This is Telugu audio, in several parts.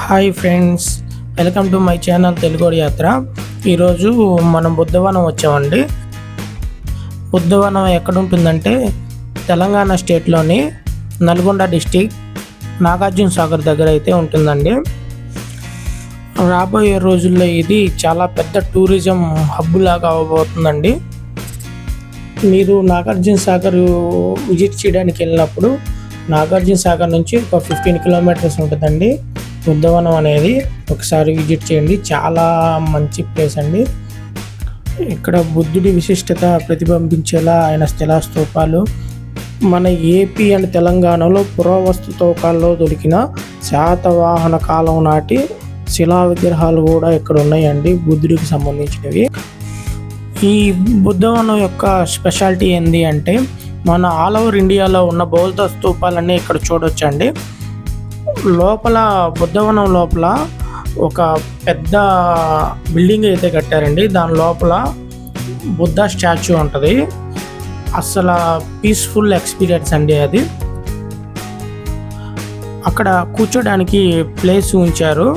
Hi friends, welcome to my channel Telugu యాత్ర. ఈరోజు మనం బుద్ధవనం వచ్చామండి. బుద్ధవనం ఎక్కడ ఉంటుందంటే తెలంగాణ స్టేట్లోని నల్గొండ డిస్టిక్ నాగార్జున సాగర్ దగ్గర అయితే ఉంటుందండి. రాబోయే రోజుల్లో ఇది చాలా పెద్ద టూరిజం హబ్ లాగా అవ్వబోతుందండి. మీరు నాగార్జున సాగర్ విజిట్ చేయడానికి వెళ్ళినప్పుడు నాగార్జున సాగర్ నుంచి ఒక 15 కిలోమీటర్స్ ఉంటుందండి బుద్ధవనం అనేది. ఒకసారి విజిట్ చేయండి, చాలా మంచి ప్లేస్ అండి. ఇక్కడ బుద్ధుడి విశిష్టత ప్రతిబింబించేలా ఆయన శిలాస్తూపాలు, మన ఏపీ అండ్ తెలంగాణలో పురావస్తు తవ్వకాల్లో దొరికిన శాతవాహన కాలం నాటి శిలా విగ్రహాలు కూడా ఇక్కడ ఉన్నాయండి, బుద్ధుడికి సంబంధించినవి. ఈ బుద్ధవనం యొక్క స్పెషాలిటీ ఏంటి అంటే మన ఆల్ ఓవర్ ఇండియాలో ఉన్న బౌద్ధ స్తూపాలన్నీ ఇక్కడ చూడొచ్చండి. లోపల బుద్ధవనం లోపల ఒక పెద్ద బిల్డింగ్ అయితే కట్టారండి. దాని లోపల బుద్ధ స్టాచ్యూ ఉంటుంది. అసలు పీస్ఫుల్ ఎక్స్పీరియన్స్ అండి అది. అక్కడ కూర్చోడానికి ప్లేస్ ఉంచారు,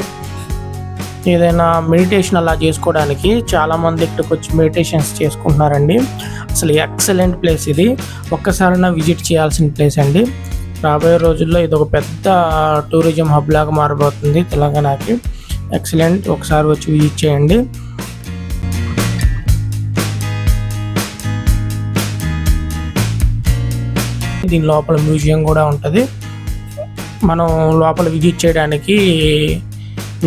ఏదైనా మెడిటేషన్ అలా చేసుకోవడానికి. చాలామంది ఇక్కడికి వచ్చి మెడిటేషన్స్ చేసుకుంటున్నారండి. అసలు ఎక్సలెంట్ ప్లేస్ ఇది, ఒక్కసారైనా విజిట్ చేయాల్సిన ప్లేస్ అండి. రాబోయే రోజుల్లో ఇది ఒక పెద్ద టూరిజం హబ్ లాగా మారబోతుంది తెలంగాణకి. ఎక్సలెంట్, ఒకసారి వచ్చి విజిట్ చేయండి. దీని లోపల మ్యూజియం కూడా ఉంటుంది. మనం లోపల విజిట్ చేయడానికి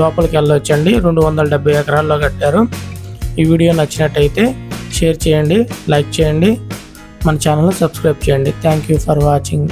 లోపలికి వెళ్ళొచ్చండి. 270 ఎకరాల్లో కట్టారు. ఈ వీడియో నచ్చినట్టయితే షేర్ చేయండి, లైక్ చేయండి, మన ఛానల్ని సబ్స్క్రైబ్ చేయండి. Thank you for watching.